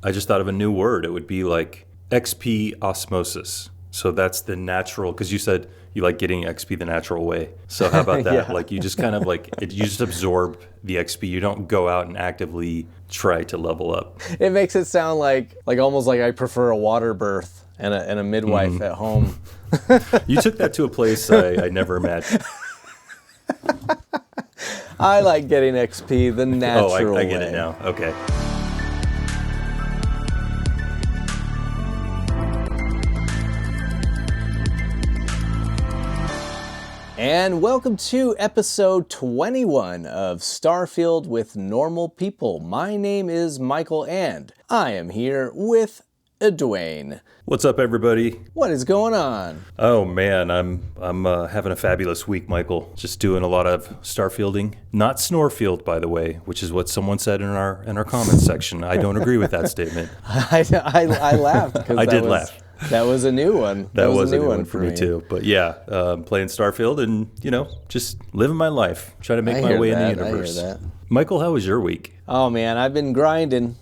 I just thought of a new word. It would be like XP osmosis. So that's the natural, because you said you like getting XP the natural way. So how about that? Yeah. Like you just kind of like, you just absorb the XP. You don't go out and actively try to level up. It makes it sound like almost like I prefer a water birth and a midwife at home. You took that to a place I never imagined. I like getting XP the natural way. I get it now. Okay. And welcome to episode 21 of Starfield with Normal People. My name is Michael and I am here with Duane. What's up, everybody? What is going on? Oh man, I'm having a fabulous week, Michael. Just doing a lot of Starfielding. Not Snorfield, by the way, which is what someone said in our comments section. I don't agree with that statement. I laughed. I did laugh. That was a new one. That was a new one for me too. But yeah, playing Starfield and, just living my life, trying to make my way in the universe. I hear that. Michael, how was your week? Oh man, I've been grinding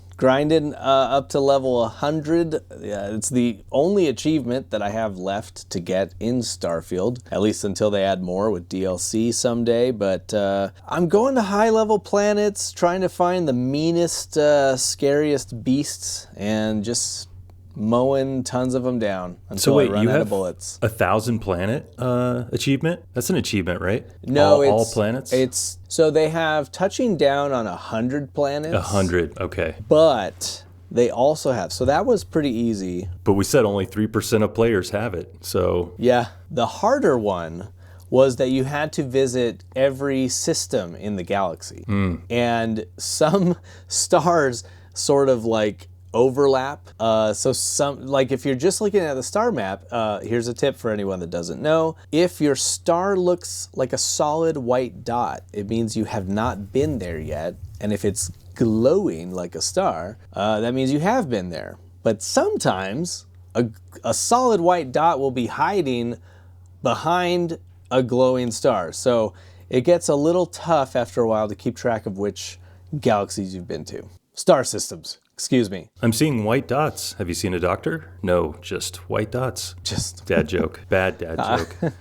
up to level 100. Yeah, it's the only achievement that I have left to get in Starfield, at least until they add more with DLC someday. But I'm going to high-level planets, trying to find the meanest, scariest beasts, and just mowing tons of them down until I run out of bullets. 1,000 planet achievement? That's an achievement, right? No, all planets? So they have touching down on 100 planets. 100, okay. But they also have, so that was pretty easy. But we said only 3% of players have it, so. Yeah, the harder one was that you had to visit every system in the galaxy. And some stars sort of like overlap. So some, like if you're just looking at the star map, here's a tip for anyone that doesn't know. If your star looks like a solid white dot, it means you have not been there yet. And if it's glowing like a star, that means you have been there. But sometimes a solid white dot will be hiding behind a glowing star. So it gets a little tough after a while to keep track of which galaxies you've been to. Star systems. Excuse me. I'm seeing white dots. Have you seen a doctor? No, just white dots. Just dad joke. Bad dad joke.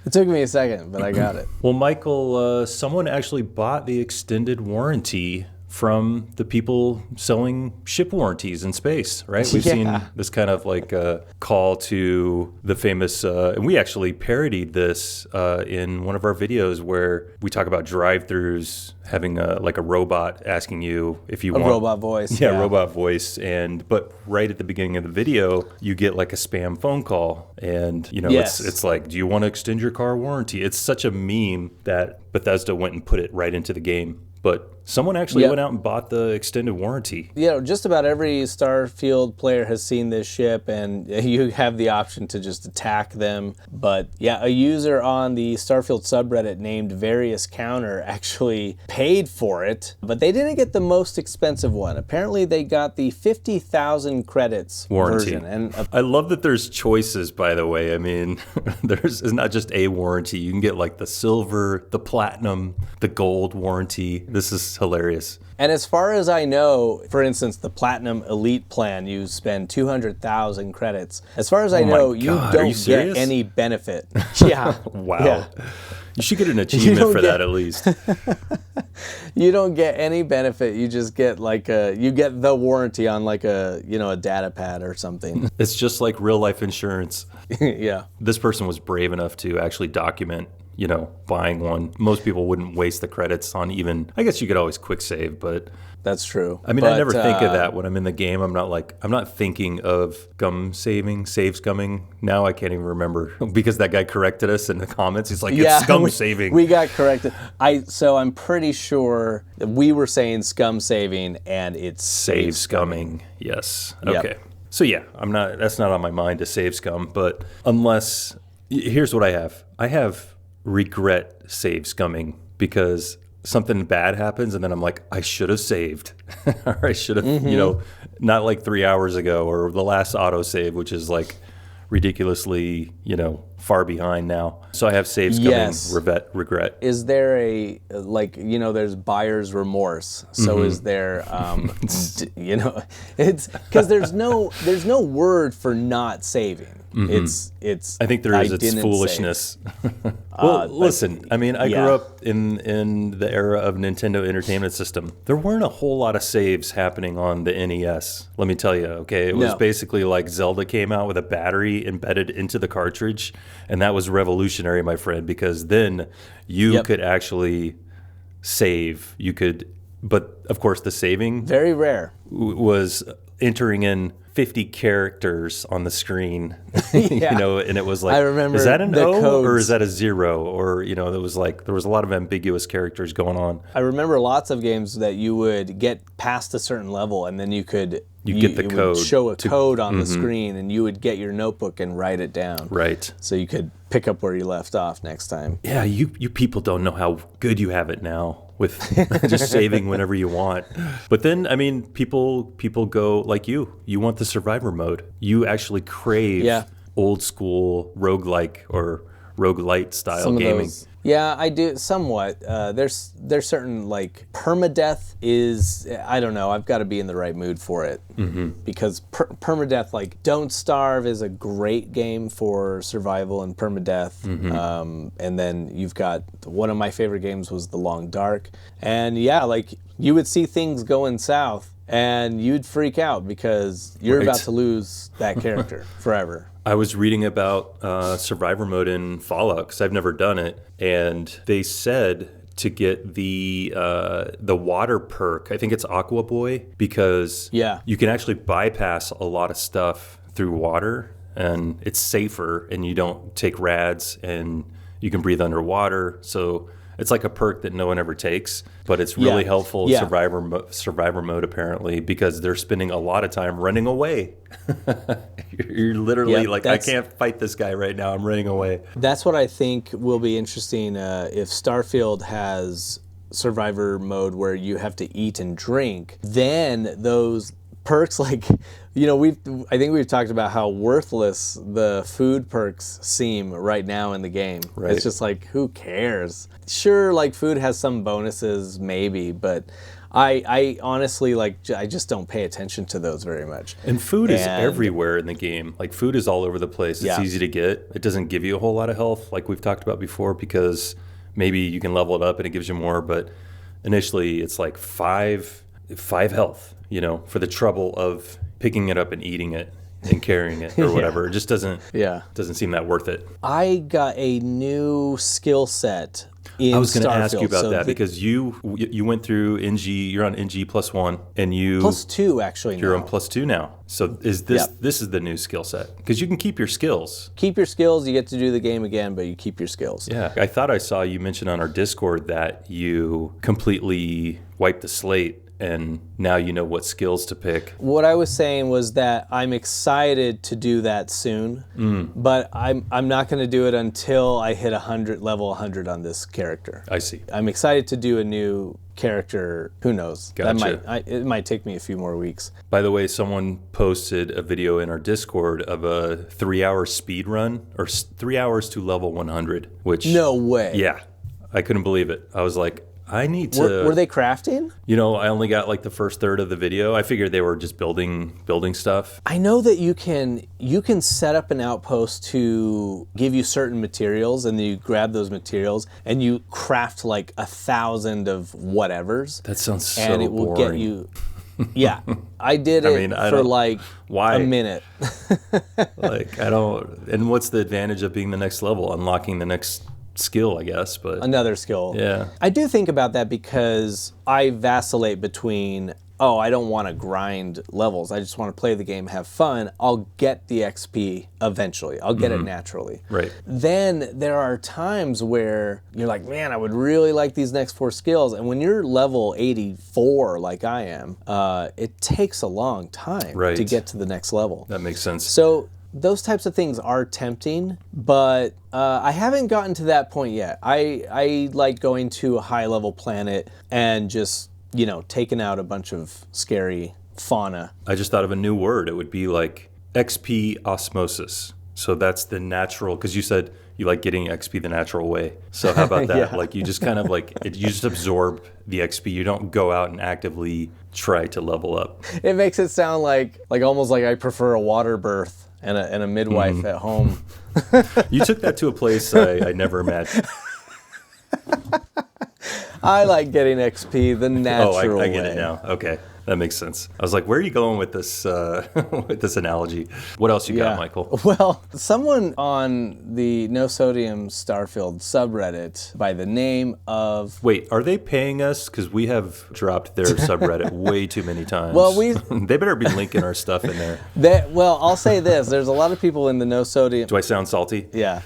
It took me a second, but I got it. Well, Michael, someone actually bought the extended warranty from the people selling ship warranties in space, right? We've seen this kind of like call to the famous, and we actually parodied this in one of our videos where we talk about drive-thrus having like a robot asking you if you want a robot voice. Yeah, robot voice. But right at the beginning of the video, you get like a spam phone call, and it's like, do you want to extend your car warranty? It's such a meme that Bethesda went and put it right into the game. But someone actually went out and bought the extended warranty. Yeah, just about every Starfield player has seen this ship, and you have the option to just attack them. But yeah, a user on the Starfield subreddit named Various Counter actually paid for it, but they didn't get the most expensive one. Apparently they got the 50,000 credits warranty version. And I love that there's choices, by the way. I mean, it's not just a warranty. You can get like the silver, the platinum, the gold warranty. This is hilarious. And as far as I know, for instance, the Platinum Elite plan, you spend 200,000 credits. As far as I know, you don't get any benefit. Yeah. Wow. Yeah. You should get an achievement for that at least. You don't get any benefit. You just get you get the warranty on like a data pad or something. It's just like real life insurance. Yeah. This person was brave enough to actually document buying one. Most people wouldn't waste the credits on even, I guess you could always quick save, but that's true. I mean, I never think of that when I'm in the game. I'm not thinking of save scumming. Now I can't even remember because that guy corrected us in the comments. He's like, it's scum saving. We got corrected. So I'm pretty sure that we were saying scum saving and it's save scumming. Yes. Okay. Yep. So yeah, that's not on my mind to save scum, but here's what I have. I have regret save scumming because something bad happens and then I'm like, I should have saved. Or I should have, not like 3 hours ago or the last autosave, which is like ridiculously, far behind now. So I have saves coming, regret. Is there a, like, there's buyer's remorse. So is there, it's because there's no word for not saving. It's I think there is. It's foolishness. Well, listen. I mean, I grew up in the era of Nintendo Entertainment System. There weren't a whole lot of saves happening on the NES. Let me tell you. Okay, it was basically like Zelda came out with a battery embedded into the cartridge, and that was revolutionary, my friend, because then you could actually save. You could, but of course, the saving very rare was entering in 50 characters on the screen, and it was like, I remember, is that an O codes. or is that a 0? Or, there was a lot of ambiguous characters going on. I remember lots of games that you would get past a certain level and then you get the code. Would show a code on the screen and you would get your notebook and write it down. Right. So you could pick up where you left off next time. Yeah, you people don't know how good you have it now with just saving whenever you want. But then, I mean, people go like you want the survivor mode. You actually crave old school roguelike or roguelite style gaming. Yeah, I do somewhat. There's certain, like, permadeath is, I don't know, I've got to be in the right mood for it. Because permadeath, like Don't Starve is a great game for survival and permadeath. And then you've got, one of my favorite games was The Long Dark. And yeah, like, you would see things going south and you'd freak out because you're about to lose that character forever. I was reading about survivor mode in Fallout because I've never done it, and they said to get the water perk. I think it's Aqua Boy, because you can actually bypass a lot of stuff through water, and it's safer, and you don't take rads, and you can breathe underwater. So it's like a perk that no one ever takes, but it's really helpful in survivor mode apparently, because they're spending a lot of time running away. You're literally like, I can't fight this guy right now. I'm running away. That's what I think will be interesting if Starfield has survivor mode where you have to eat and drink. Then those perks, like, I think we've talked about how worthless the food perks seem right now in the game. Right. It's just like, who cares? Sure, like, food has some bonuses, maybe, but I honestly, like, I just don't pay attention to those very much. And food is everywhere in the game. Like, food is all over the place. It's easy to get. It doesn't give you a whole lot of health, like we've talked about before, because maybe you can level it up and it gives you more, but initially it's like five health, for the trouble of picking it up and eating it and carrying it or whatever. It just doesn't seem that worth it. I got a new skill set in Starfield. I was going to ask you about that because you went through NG. You're on NG +1, and you +2 actually. You're on +2 now. So is this this is the new skill set? Because you can keep your skills. Keep your skills. You get to do the game again, but you keep your skills. Yeah, I thought I saw you mention on our Discord that you completely wiped the slate, and now you know what skills to pick. What I was saying was that I'm excited to do that soon, but I'm not going to do it until I hit level 100 on this character. I see. I'm excited to do a new character. Who knows? Gotcha. It might take me a few more weeks. By the way, someone posted a video in our Discord of a 3-hour speed run, or 3 hours to level 100, which... No way. Yeah. I couldn't believe it. I was like, I need to... Were they crafting? I only got like the first third of the video. I figured they were just building stuff. I know that you can set up an outpost to give you certain materials, and then you grab those materials and you craft like 1,000 of whatevers. That sounds so boring. And it will get you... Yeah, I did it for like a minute. Like, I don't... And what's the advantage of being the next level? Unlocking the next skill, I guess, but another skill. Yeah, I do think about that because I vacillate between, I don't want to grind levels, I just want to play the game, have fun. I'll get the XP eventually. I'll get it naturally. Right. Then there are times where you're like, man, I would really like these next 4 skills, and when you're level 84 like I am, it takes a long time to get to the next level. That makes sense. So those types of things are tempting, but I haven't gotten to that point yet. I like going to a high-level planet and just, taking out a bunch of scary fauna. I just thought of a new word. It would be like XP osmosis. So that's the natural, because you said you like getting XP the natural way. So how about that? Yeah. Like you just kind of you just absorb the XP. You don't go out and actively try to level up. It makes it sound like almost like I prefer a water birth and a midwife at home. You took that to a place I never imagined. I like getting XP the natural way. I get it now. Okay. That makes sense. I was like, where are you going with this with this analogy? What else you got, Michael? Well, someone on the No Sodium Starfield subreddit by the name of... Wait, are they paying us? Because we have dropped their subreddit way too many times. Well, they better be linking our stuff in there. Well, I'll say this. There's a lot of people in the No Sodium... Do I sound salty? Yeah.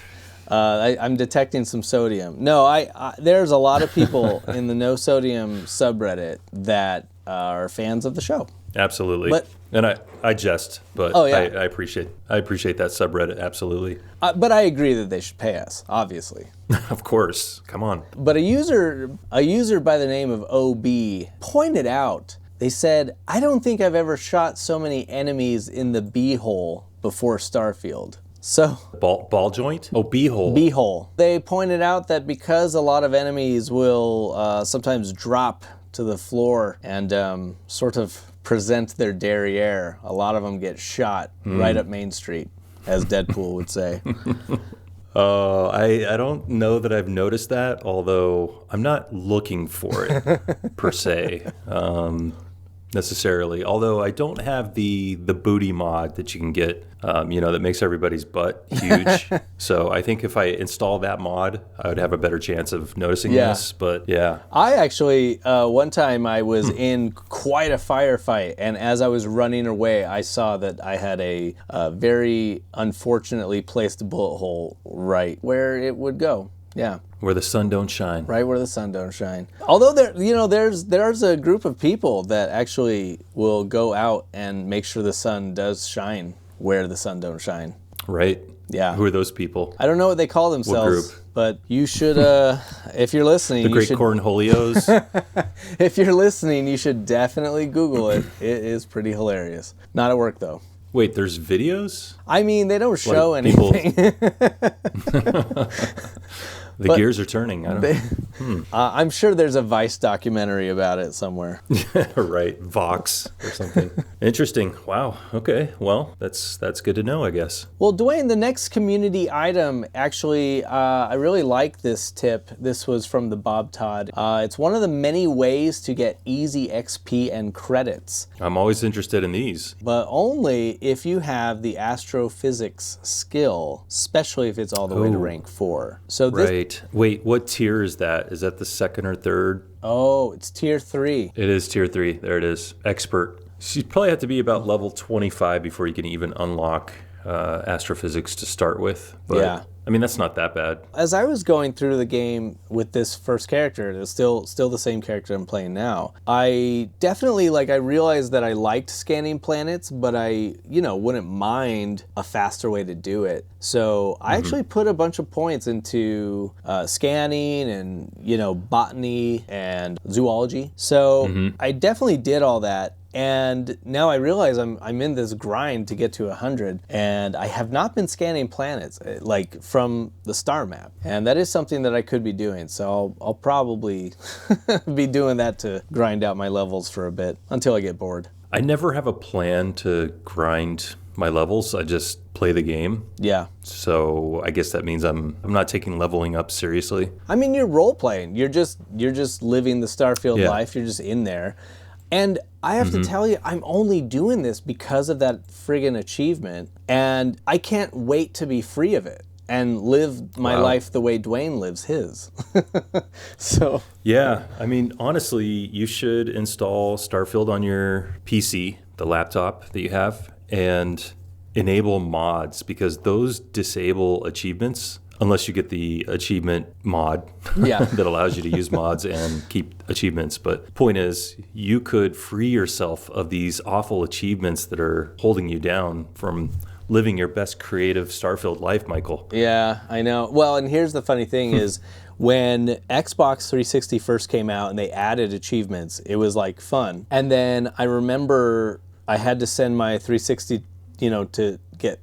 I'm detecting some sodium. No, there's a lot of people in the No Sodium subreddit that are fans of the show. Absolutely. And I jest, but I appreciate that subreddit, absolutely. But I agree that they should pay us, obviously. Of course. Come on. But a user by the name of OB pointed out, they said, I don't think I've ever shot so many enemies in the B-hole before Starfield. So ball joint? Oh, B-hole. B-hole. They pointed out that because a lot of enemies will sometimes drop to the floor and sort of present their derriere, a lot of them get shot right up Main Street, as Deadpool would say. I don't know that I've noticed that, although I'm not looking for it per se. Necessarily, although I don't have the booty mod that you can get, that makes everybody's butt huge. So I think if I install that mod, I would have a better chance of noticing this. But yeah, I actually one time I was in quite a firefight, and as I was running away, I saw that I had a very unfortunately placed bullet hole right where it would go. Yeah. Where the sun don't shine. Right where the sun don't shine. Although there's a group of people that actually will go out and make sure the sun does shine where the sun don't shine. Right. Yeah. Who are those people? I don't know what they call themselves. What group? But you should, if you're listening, the Great Cornholios. If you're listening, you should definitely Google it. It is pretty hilarious. Not at work though. Wait, there's videos? I mean, they don't show anything. The gears are turning. I'm sure there's a Vice documentary about it somewhere. Right, Vox or something. Interesting. Wow. Okay. Well, that's good to know, I guess. Well, Duane, the next community item, actually, I really like this tip. This was from the Bob Todd. It's one of the many ways to get easy XP and credits. I'm always interested in these. But only if you have the Astrophysics skill, especially if it's all the way to rank 4. So this, right. Wait, what tier is that? Is that the second or third? Oh, it's tier 3. It is tier 3. There it is. Expert. So you probably have to be about level 25 before you can even unlock Astrophysics to start with. But, yeah. I mean, that's not that bad. As I was going through the game with this first character, it's still the same character I'm playing now, I definitely, I realized that I liked scanning planets, but I, wouldn't mind a faster way to do it. So I actually put a bunch of points into scanning and, botany and zoology. So I definitely did all that. And now I realize I'm in this grind to get to 100, and I have not been scanning planets from the star map, and that is something that I could be doing. So I'll probably be doing that to grind out my levels for a bit until I get bored. I never have a plan to grind my levels. I just play the game. Yeah. So I guess that means I'm not taking leveling up seriously. I mean, you're role playing. You're just living the Starfield life. You're just in there. And I have to tell you, I'm only doing this because of that friggin' achievement, and I can't wait to be free of it and live my life the way Duane lives his. So yeah, I mean, honestly, you should install Starfield on your PC, the laptop that you have, and enable mods, because those disable achievements unless you get the achievement mod that allows you to use mods and keep achievements. But point is, you could free yourself of these awful achievements that are holding you down from living your best creative Starfield life, Michael. Yeah, I know. Well, and here's the funny thing is, when Xbox 360 first came out and they added achievements, it was fun. And then I remember I had to send my 360, to get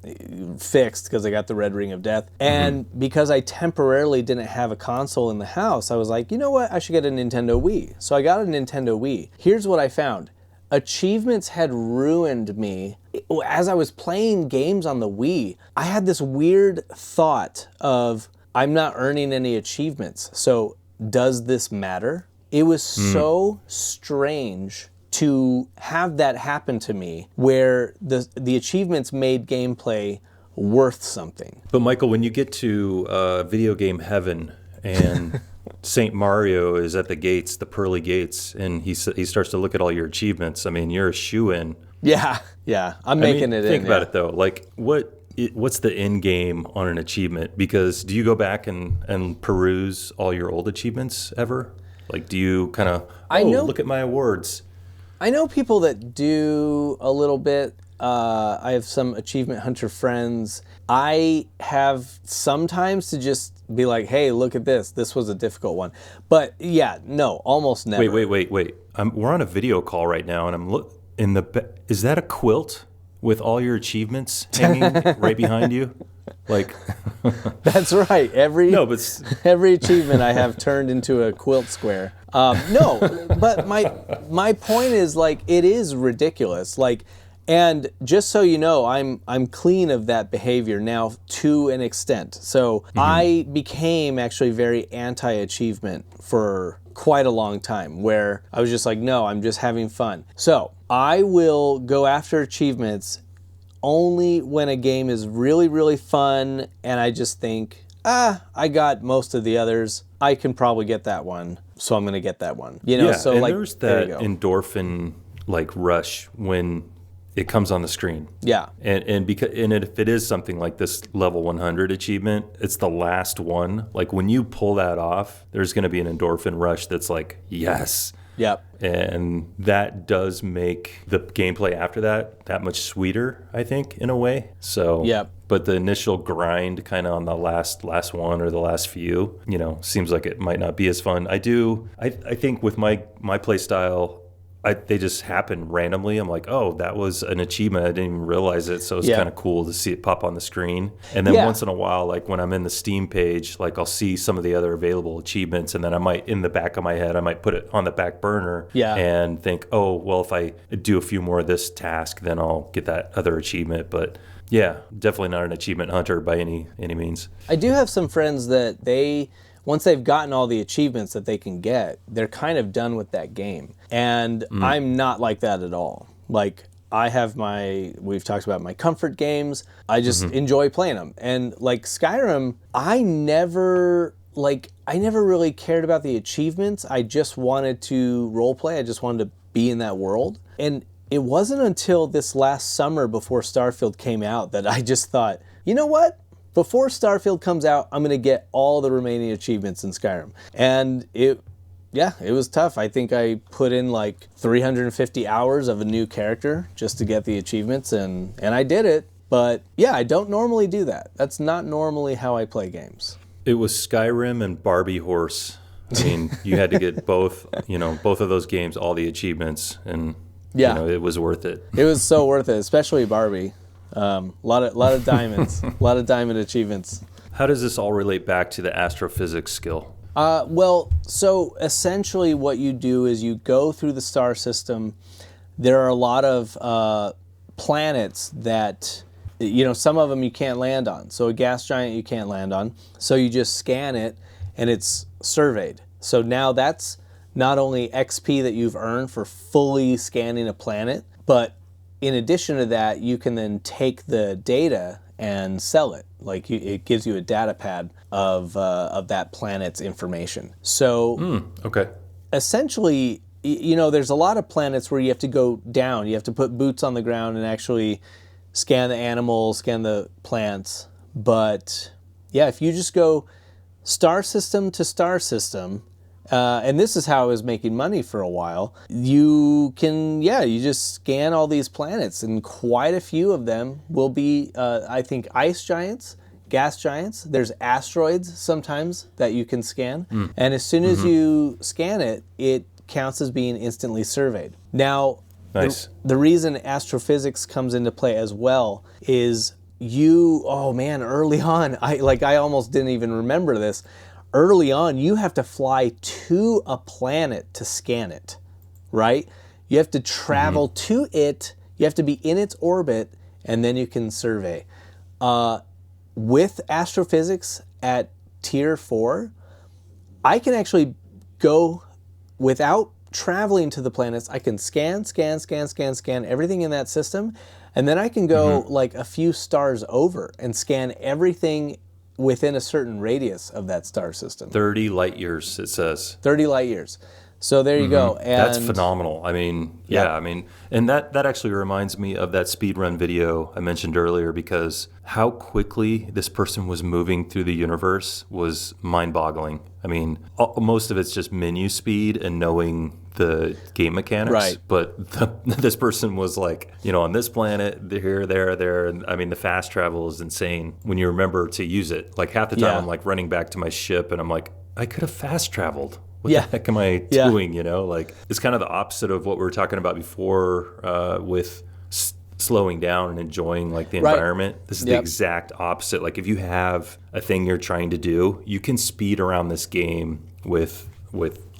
fixed because I got the red ring of death. And because I temporarily didn't have a console in the house, I was like, you know what? I should get a Nintendo Wii. So I got a Nintendo Wii. Here's what I found. Achievements had ruined me. As I was playing games on the Wii, I had this weird thought of, I'm not earning any achievements. So does this matter? It was so strange to have that happen to me, where the achievements made gameplay worth something. But Michael, when you get to video game heaven and Saint Mario is at the gates, the pearly gates, and he starts to look at all your achievements, I mean, you're a shoo-in. Yeah, I'm making it in. Think about it though, like what's the end game on an achievement? Because do you go back and peruse all your old achievements ever? Like, do you kind of, look at my awards? I know people that do a little bit. I have some achievement hunter friends. I have sometimes to just be like, hey, look at this. This was a difficult one. But yeah, no, almost never. Wait. We're on a video call right now, and I'm is that a quilt with all your achievements hanging right behind you? Like, that's right. Every achievement I have turned into a quilt square. No, but my point is, like, it is ridiculous. Like, and just so you know, I'm clean of that behavior now to an extent. So I became actually very anti-achievement for quite a long time, where I was just like, no, I'm just having fun. So I will go after achievements only when a game is really, really fun and I just think, I got most of the others. I can probably get that one, so I'm going to get that one. You know, yeah, so and like there's that endorphin like rush when it comes on the screen. Yeah. And if it is something like this level 100 achievement, it's the last one. Like when you pull that off, there's going to be an endorphin rush that's like, yes. Yep. And that does make the gameplay after that much sweeter, I think, in a way. So, yep. But the initial grind kind of on the last one or the last few, seems like it might not be as fun. I think with my play style, they just happen randomly. I'm like, oh, that was an achievement. I didn't even realize it. So it's kind of cool to see it pop on the screen. And then once in a while, like when I'm in the Steam page, like I'll see some of the other available achievements. And then I might, in the back of my head, I might put it on the back burner and think, oh, well, if I do a few more of this task, then I'll get that other achievement. But yeah, definitely not an achievement hunter by any means. I do have some friends that once they've gotten all the achievements that they can get, they're kind of done with that game. And I'm not like that at all. Like, we've talked about my comfort games. I just enjoy playing them. And like Skyrim, I never really cared about the achievements. I just wanted to role play. I just wanted to be in that world. And it wasn't until this last summer before Starfield came out that I just thought, you know what? Before Starfield comes out, I'm going to get all the remaining achievements in Skyrim. And it was tough. I think I put in like 350 hours of a new character just to get the achievements, and I did it. But yeah, I don't normally do that. That's not normally how I play games. It was Skyrim and Barbie Horse. I mean, you had to get both of those games, all the achievements, and it was worth it. It was so worth it, especially Barbie. A lot of diamonds, a lot of diamond achievements. How does this all relate back to the astrophysics skill? Well, so essentially what you do is you go through the star system. There are a lot of planets that, some of them you can't land on. So a gas giant you can't land on. So you just scan it and it's surveyed. So now that's not only XP that you've earned for fully scanning a planet, but in addition to that, you can then take the data and sell it. Like it gives you a data pad of that planet's information. So essentially, there's a lot of planets where you have to go down. You have to put boots on the ground and actually scan the animals, scan the plants. But yeah, if you just go star system to star system, and this is how I was making money for a while. You just scan all these planets, and quite a few of them will be, I think, ice giants, gas giants. There's asteroids sometimes that you can scan. And as soon as you scan it, it counts as being instantly surveyed. Now, nice. The reason astrophysics comes into play as well is oh man, early on, I almost didn't even remember this. Early on, you have to fly to a planet to scan it, right? You have to travel to it, you have to be in its orbit, and then you can survey. With astrophysics at tier 4, I can actually go without traveling to the planets. I can scan everything in that system, and then I can go like a few stars over and scan everything within a certain radius of that star system. 30 light years, it says. 30 light years. So there you go. And that's phenomenal. I mean, and that actually reminds me of that speedrun video I mentioned earlier, because how quickly this person was moving through the universe was mind-boggling. I mean, most of it's just menu speed and knowing the game mechanics. Right. But this person was like, on this planet, here, there. And I mean, the fast travel is insane when you remember to use it. Like half the time I'm like running back to my ship and I'm like, I could have fast traveled. What the heck am I doing, Like, it's kind of the opposite of what we were talking about before with slowing down and enjoying, like, the environment. This is the exact opposite. Like, if you have a thing you're trying to do, you can speed around this game with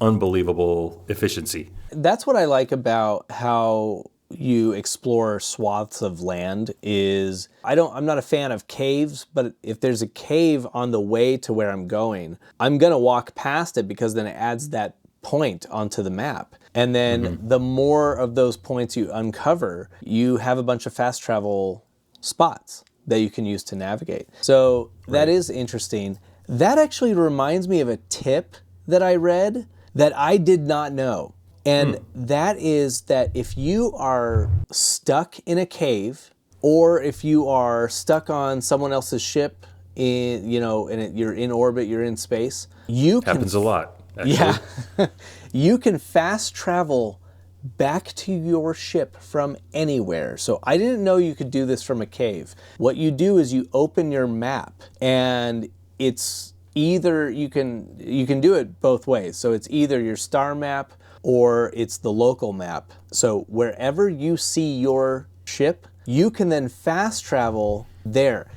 unbelievable efficiency. That's what I like about how you explore swaths of land is I'm not a fan of caves, but if there's a cave on the way to where I'm going, I'm going to walk past it because then it adds that point onto the map. And then the more of those points you uncover, you have a bunch of fast travel spots that you can use to navigate. So that is interesting. That actually reminds me of a tip that I read that I did not know. And that is that if you are stuck in a cave, or if you are stuck on someone else's ship, and you're in orbit, you're in space, Happens a lot, actually. You can fast travel back to your ship from anywhere. So I didn't know you could do this from a cave. What you do is you open your map, and it's either you can do it both ways. So it's either your star map or it's the local map. So wherever you see your ship, you can then fast travel there.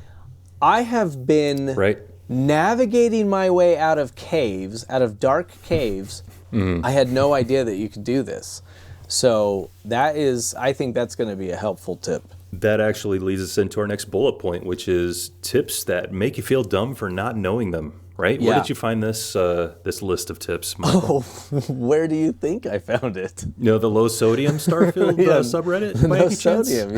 I have been navigating my way out of caves, out of dark caves. I had no idea that you could do this. So I think that's going to be a helpful tip. That actually leads us into our next bullet point, which is tips that make you feel dumb for not knowing them. Right? Yeah. Where did you find this list of tips, Michael? Where do you think I found it? The low sodium Starfield subreddit by any chance? Sodium,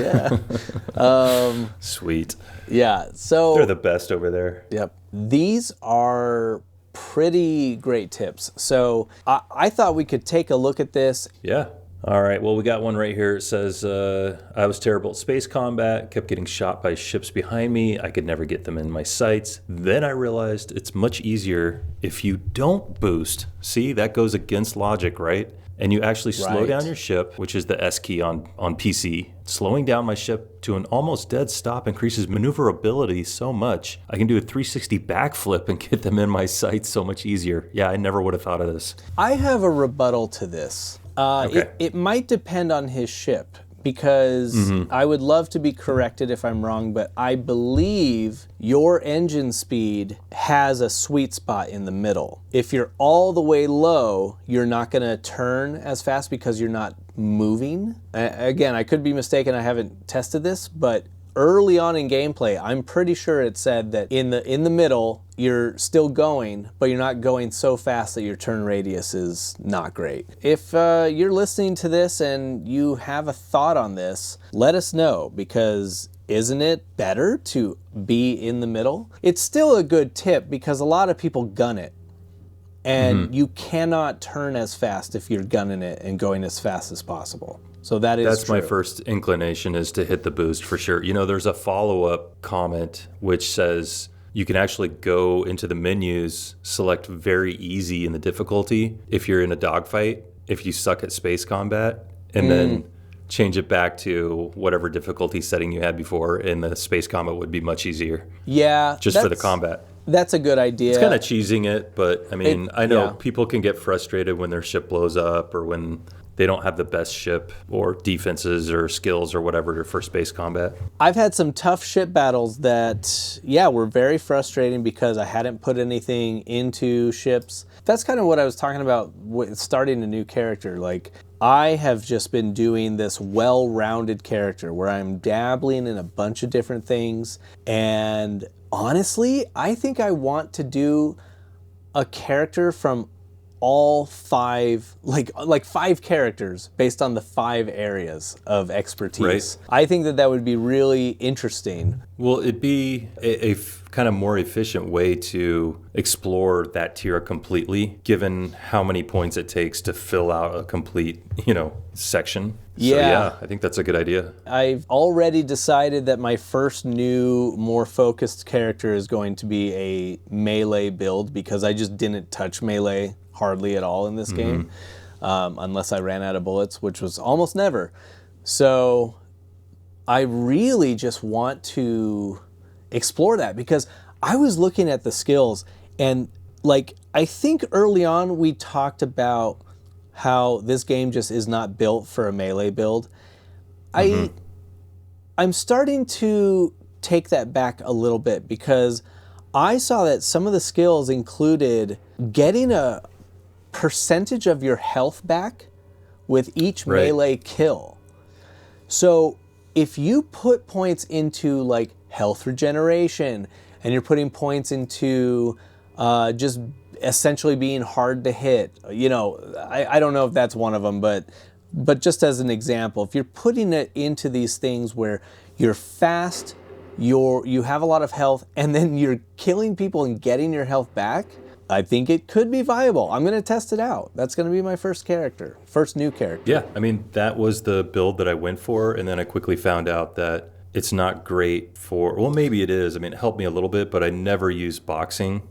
yeah. Sweet. Yeah, so they're the best over there. Yep. These are pretty great tips. So I thought we could take a look at this. Yeah. All right, well, we got one right here. It says, I was terrible at space combat, kept getting shot by ships behind me. I could never get them in my sights. Then I realized it's much easier if you don't boost. See, that goes against logic, right? And you actually slow down your ship, which is the S key on PC. Slowing down my ship to an almost dead stop increases maneuverability so much. I can do a 360 backflip and get them in my sights so much easier. Yeah, I never would have thought of this. I have a rebuttal to this. It might depend on his ship, because I would love to be corrected if I'm wrong, but I believe your engine speed has a sweet spot in the middle. If you're all the way low, you're not going to turn as fast because you're not moving. Again, I could be mistaken. I haven't tested this, but early on in gameplay, I'm pretty sure it said that in the middle, you're still going, but you're not going so fast that your turn radius is not great. If you're listening to this and you have a thought on this, let us know, because isn't it better to be in the middle? It's still a good tip because a lot of people gun it. And you cannot turn as fast if you're gunning it and going as fast as possible. So that's true. My first inclination is to hit the boost for sure. There's a follow-up comment which says you can actually go into the menus, select very easy in the difficulty if you're in a dogfight, if you suck at space combat, and then change it back to whatever difficulty setting you had before, and the space combat would be much easier. Yeah. Just for the combat. That's a good idea. It's kind of cheesing it, but I mean, I know people can get frustrated when their ship blows up or when they don't have the best ship or defenses or skills or whatever for space combat. I've had some tough ship battles that, were very frustrating because I hadn't put anything into ships. That's kind of what I was talking about with starting a new character. Like, I have just been doing this well-rounded character where I'm dabbling in a bunch of different things. And honestly, I think I want to do a character from all 5, like 5 characters based on the 5 areas of expertise. Right. I think that would be really interesting. Well, it'd be a kind of more efficient way to explore that tier completely, given how many points it takes to fill out a complete, section. So, I think that's a good idea. I've already decided that my first new, more focused character is going to be a melee build because I just didn't touch melee hardly at all in this game, unless I ran out of bullets, which was almost never. So I really just want to explore that because I was looking at the skills and I think early on we talked about how this game just is not built for a melee build. I'm starting to take that back a little bit because I saw that some of the skills included getting a percentage of your health back with each melee kill. So if you put points into health regeneration and you're putting points into just essentially being hard to hit, I don't know if that's one of them, but just as an example, if you're putting it into these things where you're fast, you have a lot of health, and then you're killing people and getting your health back, I think it could be viable. I'm going to test it out. That's going to be my first new character. Yeah, I mean, that was the build that I went for, and then I quickly found out that it's not great for, well, maybe it is. I mean, it helped me a little bit, but I never used boxing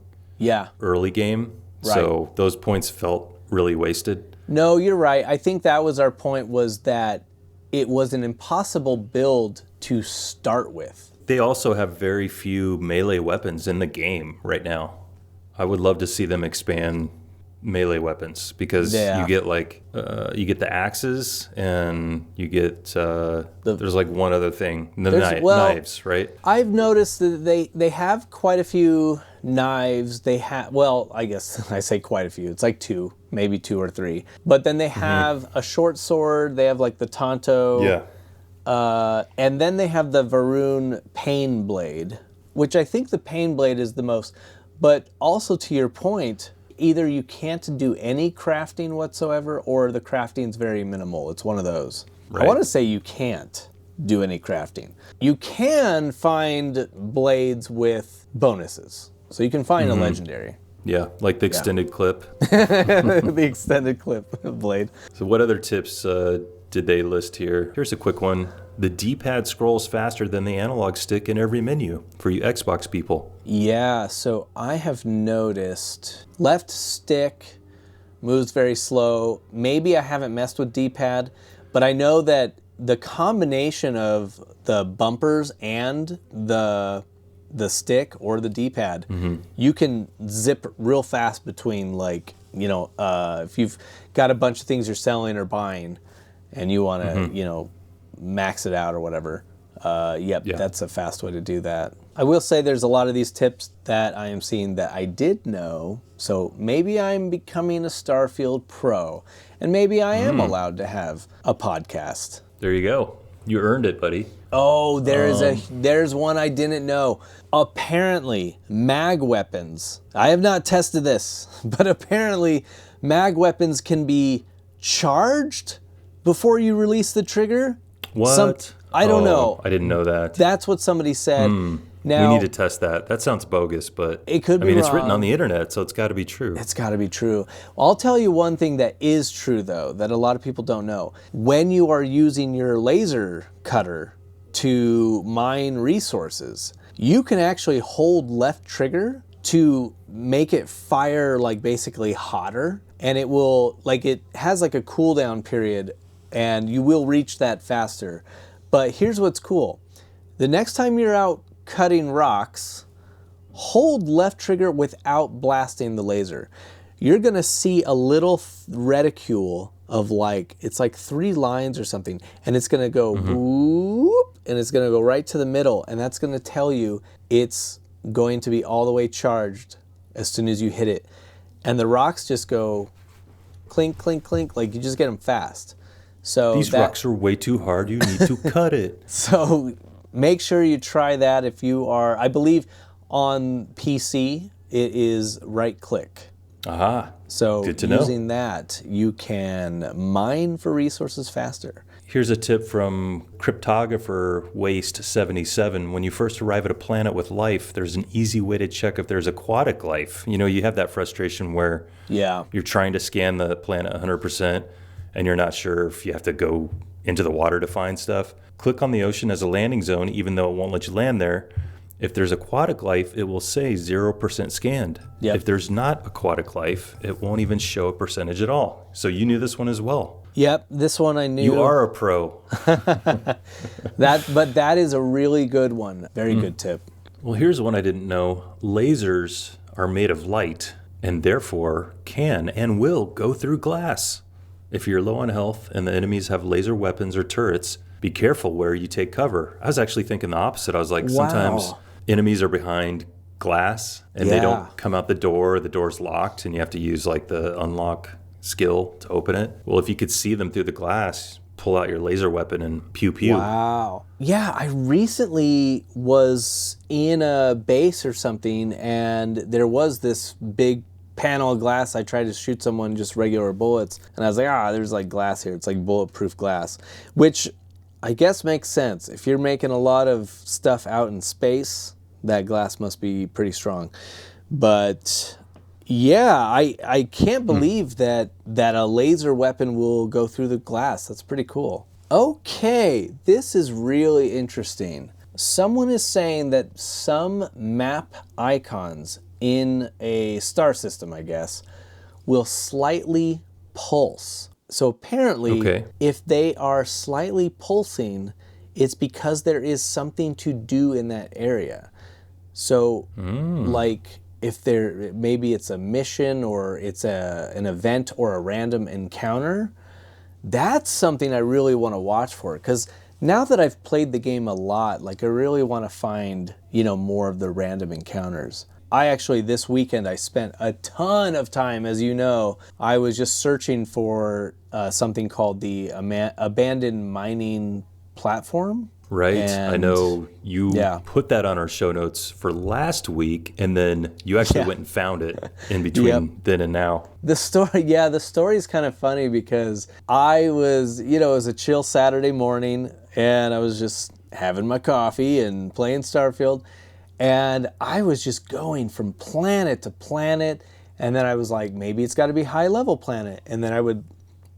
early game. Right. So those points felt really wasted. No, you're right. I think that was our point, was that it was an impossible build to start with. They also have very few melee weapons in the game right now. I would love to see them expand melee weapons because you get you get the axes and you get there's one other thing, knives, right? I've noticed that they have quite a few knives. They have, I guess I say quite a few. It's 2, maybe 2 or 3. But then they have a short sword. They have the Tonto. Yeah. And then they have the Varun Pain Blade, which I think the Pain Blade is the most. But also to your point, either you can't do any crafting whatsoever or the crafting's very minimal. It's one of those. Right. I want to say you can't do any crafting. You can find blades with bonuses. So you can find a legendary. Yeah, like the extended clip. The extended clip blade. So what other tips did they list here? Here's a quick one. The D-pad scrolls faster than the analog stick in every menu for you Xbox people. Yeah, so I have noticed left stick moves very slow. Maybe I haven't messed with D-pad, but I know that the combination of the bumpers and the stick or the D-pad, you can zip real fast between if you've got a bunch of things you're selling or buying and you want to, max it out or whatever. That's a fast way to do that. I will say there's a lot of these tips that I am seeing that I did know, so maybe I'm becoming a Starfield pro, and maybe I am allowed to have a podcast. There you go. You earned it, buddy. Oh, there's one I didn't know. Apparently, mag weapons. I have not tested this, but apparently mag weapons can be charged before you release the trigger. What? I don't know. I didn't know that. That's what somebody said. Now, we need to test that. That sounds bogus, but it could be it's written on the internet, so it's got to be true. It's got to be true. I'll tell you one thing that is true, though, that a lot of people don't know. When you are using your laser cutter to mine resources, you can actually hold left trigger to make it fire basically hotter, and it will it has a cooldown period, and you will reach that faster. But here's what's cool. The next time you're out cutting rocks, hold left trigger without blasting the laser. you're going to see a little reticule of like, it's like 3 lines or something, and it's going to go whoop, and it's going to go right to the middle, and that's going to tell you it's going to be all the way charged as soon as you hit it. And the rocks just go clink, clink, clink, like you just get them fast. So these rocks are way too hard. You need to cut it. So make sure you try that if you are, I believe on PC, it is right click. Aha. So good to know. Using that, you can mine for resources faster. Here's a tip from Cryptographer Waste 77. When you first arrive at a planet with life, there's an easy way to check if there's aquatic life. You know, you have that frustration where you're trying to scan the planet 100%, and you're not sure if you have to go into the water to find stuff. Click on the ocean as a landing zone, even though it won't let you land there. If there's aquatic life, it will say 0% scanned. Yep. If there's not aquatic life, it won't even show a percentage at all. So you knew this one as well. Yep, this one I knew. You are a pro. But that is a really good one. Very good tip. Well, here's one I didn't know. Lasers are made of light and therefore can and will go through glass. If you're low on health and the enemies have laser weapons or turrets, be careful where you take cover. I was actually thinking the opposite. I was like, sometimes enemies are behind glass and they don't come out the door's locked, and you have to use like the unlock skill to open it. Well, if you could see them through the glass, pull out your laser weapon and pew pew. Wow. Yeah, I recently was in a base or something, and there was this big panel of glass. I tried to shoot someone just regular bullets, and I was like, there's like glass here. It's like bulletproof glass, which I guess makes sense. If you're making a lot of stuff out in space, that glass must be pretty strong. But yeah, I can't believe that a laser weapon will go through the glass. That's pretty cool. Okay, this is really interesting. Someone is saying that some map icons in a star system, I guess, will slightly pulse. So apparently, if they are slightly pulsing, it's because there is something to do in that area. So, like, if maybe it's a mission or it's an event or a random encounter, that's something I really want to watch for. Because now that I've played the game a lot, like, I really want to find, more of the random encounters. This weekend, I spent a ton of time, as you know. I was just searching for something called the abandoned mining platform. Right. I know you put that on our show notes for last week, and then you actually went and found it in between then and now. The story is kind of funny because I was, it was a chill Saturday morning, and I was just having my coffee and playing Starfield. And I was just going from planet to planet, and then I was like, maybe it's got to be high-level planet. And then I would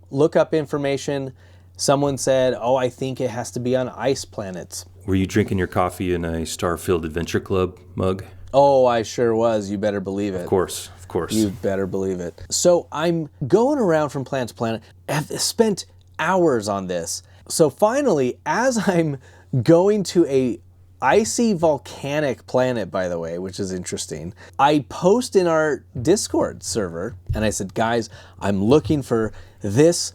look up information. Someone said, I think it has to be on ice planets. Were you drinking your coffee in a Starfield Adventure Club mug? Oh, I sure was. You better believe it. Of course. You better believe it. So I'm going around from planet to planet. I've spent hours on this. So finally, as I'm going to a icy volcanic planet, by the way, which is interesting, I post in our Discord server, and I said, guys, I'm looking for this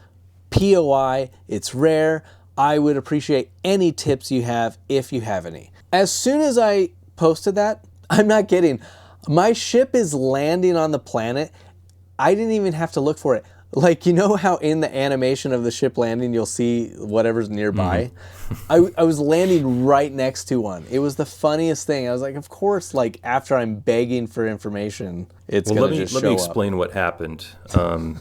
POI. It's rare. I would appreciate any tips you have, if you have any. As soon as I posted that, I'm not kidding, my ship is landing on the planet. I didn't even have to look for it. Like, you know how in the animation of the ship landing, you'll see whatever's nearby? I was landing right next to one. It was the funniest thing. I was like, of course, like, after I'm begging for information, it's going to just show up. Let me explain what happened.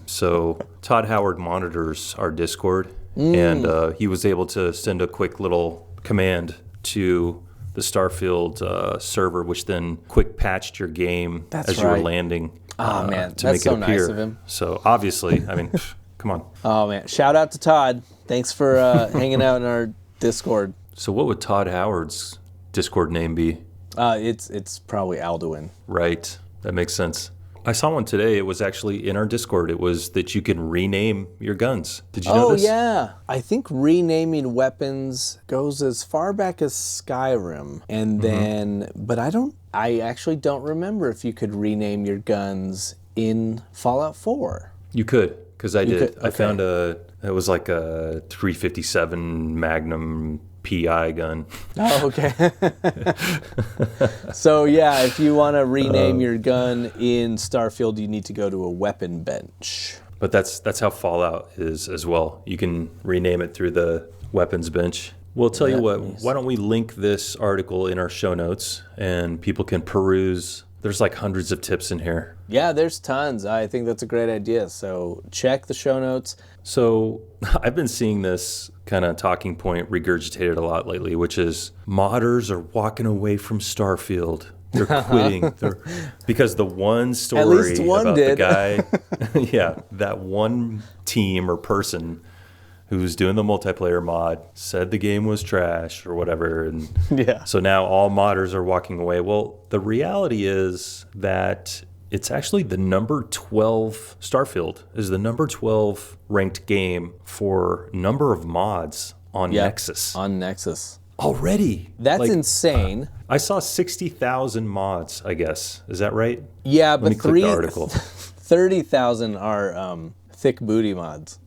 So Todd Howard monitors our Discord, and he was able to send a quick little command to the Starfield server, which then quick patched your game you were landing. Oh, man, to that's make so it appear. Nice of him. So obviously, I mean, come on. Oh, man. Shout out to Todd. Thanks for hanging out in our Discord. So what would Todd Howard's Discord name be? It's probably Alduin. Right. That makes sense. I saw one today. It was actually in our Discord. It was that you can rename your guns. Did you know this? Oh, yeah. I think renaming weapons goes as far back as Skyrim. And then, but I actually don't remember if you could rename your guns in Fallout 4. You could, because I did. Okay. I found it was like a 357 Magnum PI gun. Oh, okay. So yeah, if you want to rename your gun in Starfield, you need to go to a weapon bench. But that's how Fallout is as well. You can rename it through the weapons bench. We'll tell you what, why don't we link this article in our show notes and people can peruse. There's like hundreds of tips in here. Yeah, there's tons. I think that's a great idea. So check the show notes. So I've been seeing this kind of talking point regurgitated a lot lately, which is modders are walking away from Starfield. They're quitting. Because the one story At least one about did. the guy, yeah, that one team or person who's doing the multiplayer mod said the game was trash or whatever. And Yeah. so now all modders are walking away. Well, the reality is that it's actually the number 12, Starfield is the number 12 ranked game for number of mods on Nexus. On Nexus. Already. That's insane. I saw 60,000 mods, I guess. Is that right? Yeah, Let me but click the article. 30,000 are thick booty mods.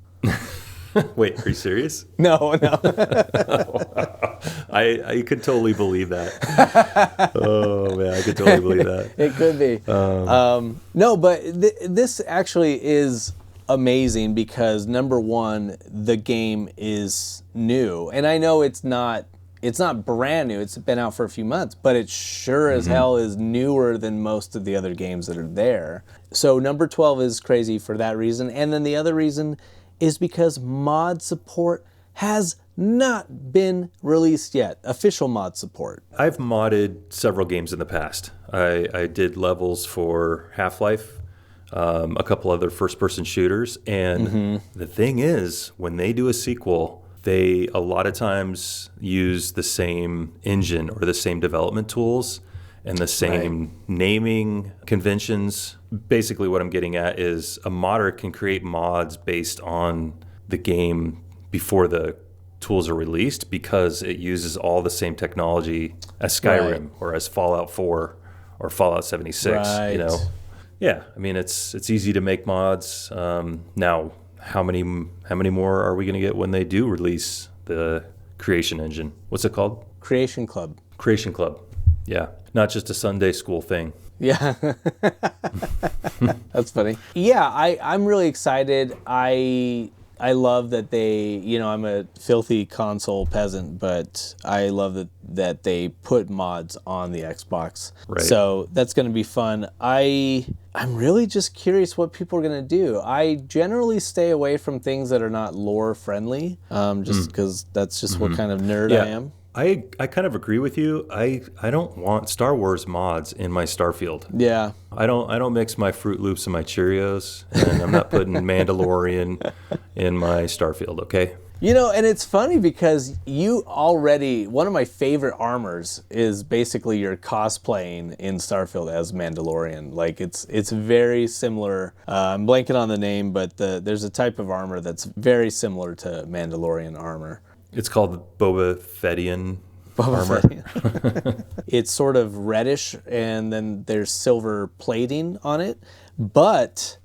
Wait, are you serious? No. I could totally believe that. Oh, man, I could totally believe that. It could be. No, but this actually is amazing because, number one, the game is new. And I know it's not brand new. It's been out for a few months, but it sure as hell is newer than most of the other games that are there. So number 12 is crazy for that reason. And then the other reason is because mod support has not been released yet. Official mod support. I've modded several games in the past. I did levels for Half-Life, a couple other first-person shooters, and the thing is, when they do a sequel, they a lot of times use the same engine or the same development tools and the same naming conventions. Basically what I'm getting at is a modder can create mods based on the game before the tools are released because it uses all the same technology as Skyrim or as Fallout 4 or Fallout 76, you know. Yeah, I mean it's easy to make mods. Now how many more are we going to get when they do release the creation engine? What's it called? Creation Club. Creation Club. Yeah. Not just a Sunday school thing. Yeah. That's funny. Yeah, I'm really excited. I love that they, I'm a filthy console peasant, but I love that they put mods on the Xbox. Right. So that's going to be fun. I'm really just curious what people are going to do. I generally stay away from things that are not lore friendly, just because that's just what kind of nerd I am. I kind of agree with you. I don't want Star Wars mods in my Starfield. Yeah. I don't mix my Fruit Loops and my Cheerios, and I'm not putting Mandalorian in my Starfield, okay? And it's funny because one of my favorite armors is basically your cosplaying in Starfield as Mandalorian. Like it's very similar. I'm blanking on the name, but there's a type of armor that's very similar to Mandalorian armor. It's called Boba Fettian armor. It's sort of reddish, and then there's silver plating on it. But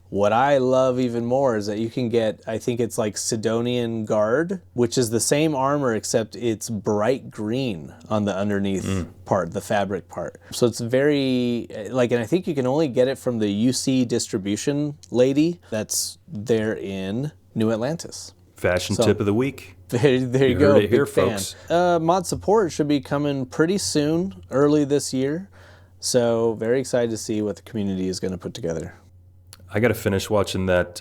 what I love even more is that you can get, I think it's like Sidonian Guard, which is the same armor except it's bright green on the underneath part, the fabric part. So it's very, and I think you can only get it from the UC distribution lady that's there in New Atlantis. Fashion tip of the week. There you go. Heard it here, Big fan. folks. Mod support should be coming pretty soon, early this year. So very excited to see what the community is going to put together. I got to finish watching that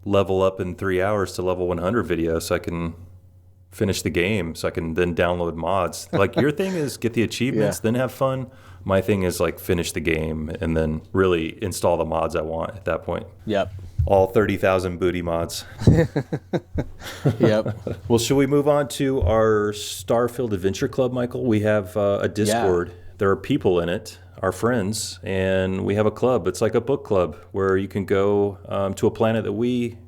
level up in 3 hours to level 100 video so I can finish the game, so I can then download mods. Like your thing is get the achievements, then have fun. My thing is finish the game and then really install the mods I want at that point. Yep. All 30,000 booty mods. Yep. Well, should we move on to our Starfield Adventure Club, Michael? We have a Discord. Yeah. There are people in it, our friends, and we have a club. It's like a book club where you can go to a planet that we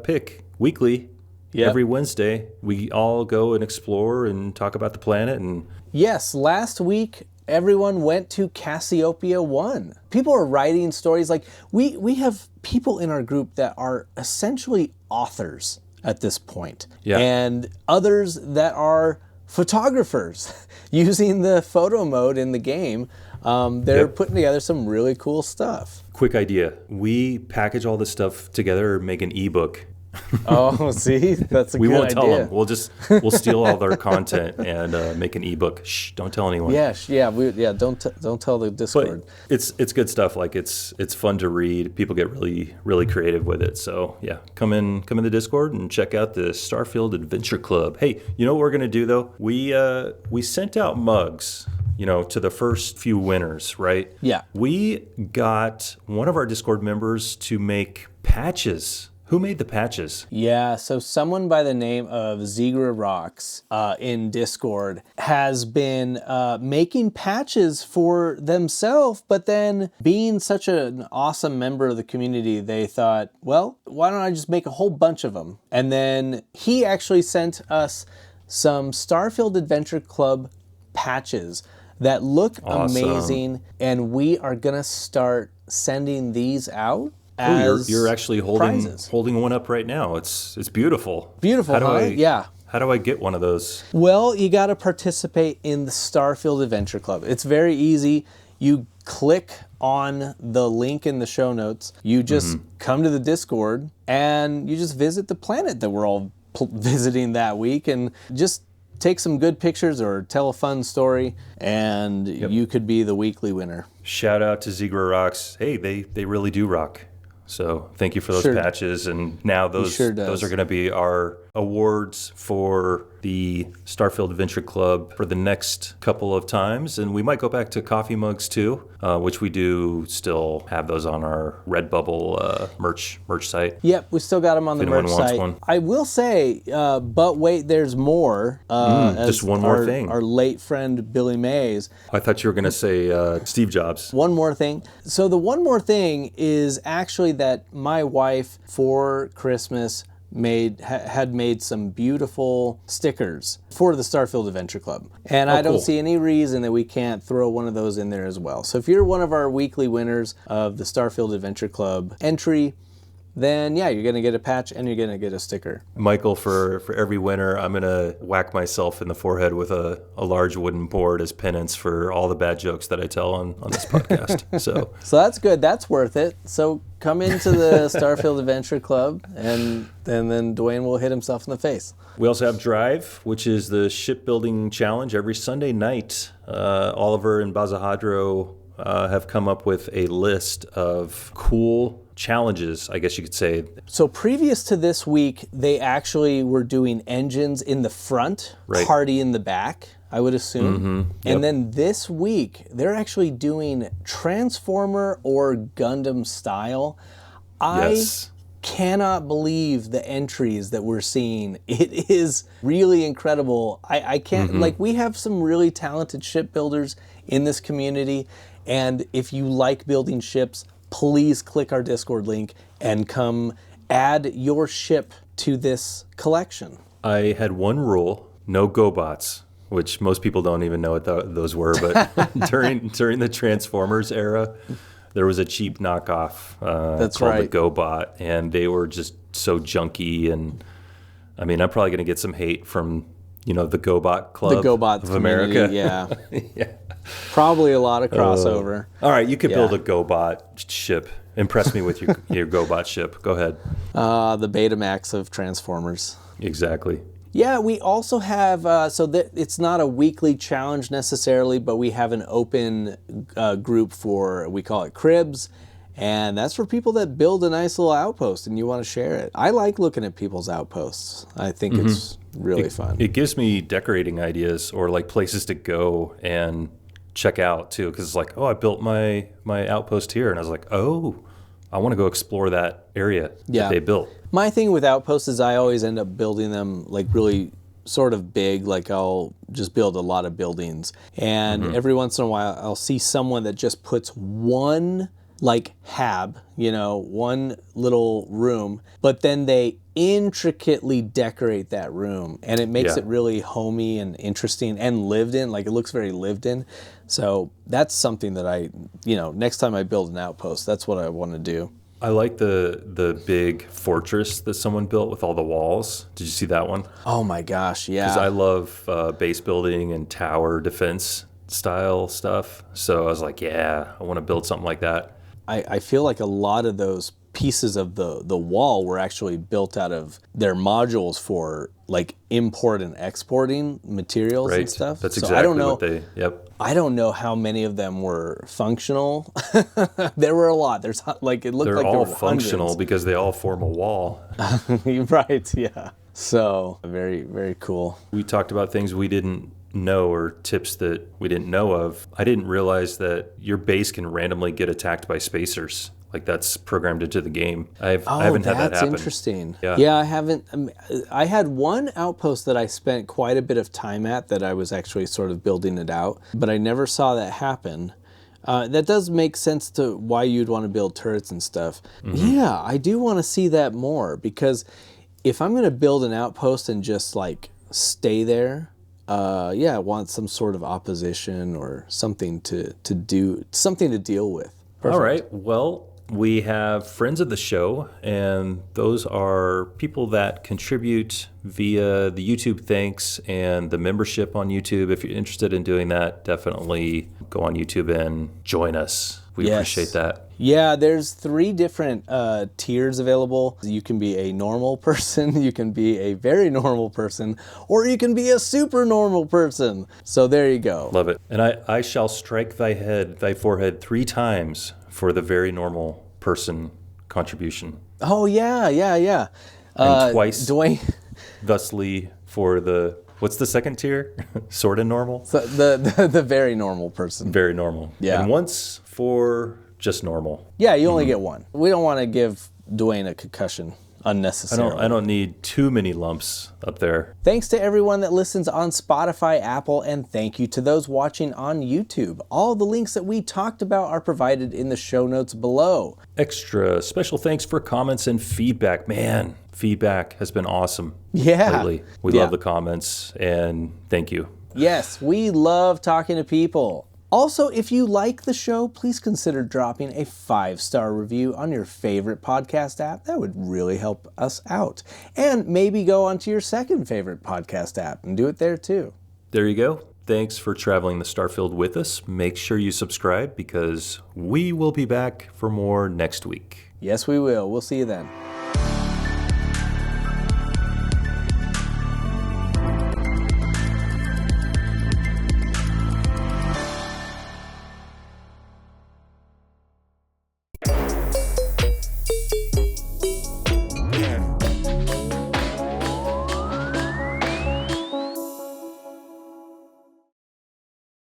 pick weekly. Yep. Every Wednesday, we all go and explore and talk about the planet. And yes, last week everyone went to Cassiopeia 1. People are writing stories. Like, we have people in our group that are essentially authors at this point. Yeah. And others that are photographers using the photo mode in the game. They're putting together some really cool stuff. Quick idea. We package all this stuff together, make an ebook. Oh, see? That's a we good won't idea. tell them. We'll steal all their content and make an ebook. Shh, don't tell anyone. Don't tell the Discord. But it's good stuff. Like it's fun to read. People get really, really creative with it. So yeah, come in the Discord and check out the Starfield Adventure Club. Hey, you know what we're gonna do though? We sent out mugs, to the first few winners, right? Yeah. We got one of our Discord members to make patches. Who made the patches? Yeah, so someone by the name of Zegra Rocks in Discord has been making patches for themselves, but then being such an awesome member of the community, they thought, well, why don't I just make a whole bunch of them? And then he actually sent us some Starfield Adventure Club patches that look amazing, and we are gonna start sending these out. You're actually holding one up right now. It's beautiful. Beautiful, Yeah. How do I get one of those? Well, you got to participate in the Starfield Adventure Club. It's very easy. You click on the link in the show notes. You just come to the Discord and you just visit the planet that we're all visiting that week and just take some good pictures or tell a fun story, and you could be the weekly winner. Shout out to Zegra Rocks. Hey, they really do rock. So thank you for those patches, and now those are going to be our awards for the Starfield Adventure Club for the next couple of times, and we might go back to coffee mugs too, which we do still have those on our Redbubble merch site. Yep, we still got them on the merch site. One. I will say, but wait, there's more. Just one more thing. Our late friend Billy Mays. I thought you were going to say Steve Jobs. One more thing. So the one more thing is actually that my wife for Christmas had made some beautiful stickers for the Starfield Adventure Club. And I don't see any reason that we can't throw one of those in there as well. So if you're one of our weekly winners of the Starfield Adventure Club entry, then yeah, you're going to get a patch and you're going to get a sticker. Michael, for every winner, I'm going to whack myself in the forehead with a large wooden board as penance for all the bad jokes that I tell on this podcast. So that's good. That's worth it. So come into the Starfield Adventure Club, and then Duane will hit himself in the face. We also have Drive, which is the shipbuilding challenge every Sunday night. Oliver and Bazahadro have come up with a list of cool challenges, I guess you could say. So previous to this week, they actually were doing engines in the front, party in the back, I would assume. And then this week, they're actually doing Transformer or Gundam style. I cannot believe the entries that we're seeing. It is really incredible. I can't, we have some really talented shipbuilders in this community. And if you like building ships, please click our Discord link and come add your ship to this collection. I had one rule: no GoBots, which most people don't even know what those were. But during the Transformers era, there was a cheap knockoff called the GoBot, and they were just so junky. And I mean, I'm probably going to get some hate from the GoBot Club of America. Yeah. Yeah. Probably a lot of crossover. All right, you could build a GoBot ship. Impress me with your GoBot ship. Go ahead. The Betamax of Transformers. Exactly. Yeah, we also have, it's not a weekly challenge necessarily, but we have an open group we call it Cribs, and that's for people that build a nice little outpost and you want to share it. I like looking at people's outposts. I think it's really fun. It gives me decorating ideas or like places to go and check out too, because it's like, I built my outpost here, and I was like, I want to go explore that area that they built. My thing with outposts is I always end up building them like really sort of big, like I'll just build a lot of buildings, and every once in a while I'll see someone that just puts one like hab, one little room, but then they intricately decorate that room, and it makes it really homey and interesting and lived in. Like, it looks very lived in. So that's something that next time I build an outpost, that's what I want to do. I like the big fortress that someone built with all the walls. Did you see that one? Oh my gosh, yeah. Because I love base building and tower defense style stuff. So I was like, yeah, I want to build something like that. I feel like a lot of those pieces of the wall were actually built out of their modules for like import and exporting materials and stuff. That's so exactly I don't know, what they, yep. I don't know how many of them were functional. There were a lot. It looked like there were all functional hundreds. because they all form a wall. Right, yeah. So very, very cool. We talked about things we didn't know or tips that we didn't know of. I didn't realize that your base can randomly get attacked by spacers. Like, that's programmed into the game. I haven't had that happen. That's interesting. Yeah, I haven't. I had one outpost that I spent quite a bit of time at that I was actually sort of building it out, but I never saw that happen. That does make sense to why you'd want to build turrets and stuff. Mm-hmm. Yeah, I do want to see that more, because if I'm going to build an outpost and just like stay there, I want some sort of opposition or something to deal with. Perfect. All right. Well, we have friends of the show, and those are people that contribute via the YouTube thanks and the membership on YouTube. If you're interested in doing that, definitely go on YouTube and join us. We appreciate that. Yeah, there's 3 different tiers available. You can be a normal person, you can be a very normal person, or you can be a super normal person. So there you go. Love it. And I shall strike thy forehead 3 times for the very normal person contribution. Oh, yeah. And twice, Duane. thusly, for the, what's the second tier? Sort of normal? So the very normal person. Very normal. Yeah. And once for just normal. Yeah, you only get one. We don't want to give Duane a concussion unnecessarily. I don't need too many lumps up there. Thanks to everyone that listens on Spotify, Apple, and thank you to those watching on YouTube. All the links that we talked about are provided in the show notes below. Extra special thanks for comments and feedback. Man, feedback has been awesome lately. We love the comments, and thank you. Yes, we love talking to people. Also, if you like the show, please consider dropping a 5-star review on your favorite podcast app. That would really help us out. And maybe go onto your second favorite podcast app and do it there too. There you go. Thanks for traveling the Starfield with us. Make sure you subscribe, because we will be back for more next week. Yes, we will. We'll see you then.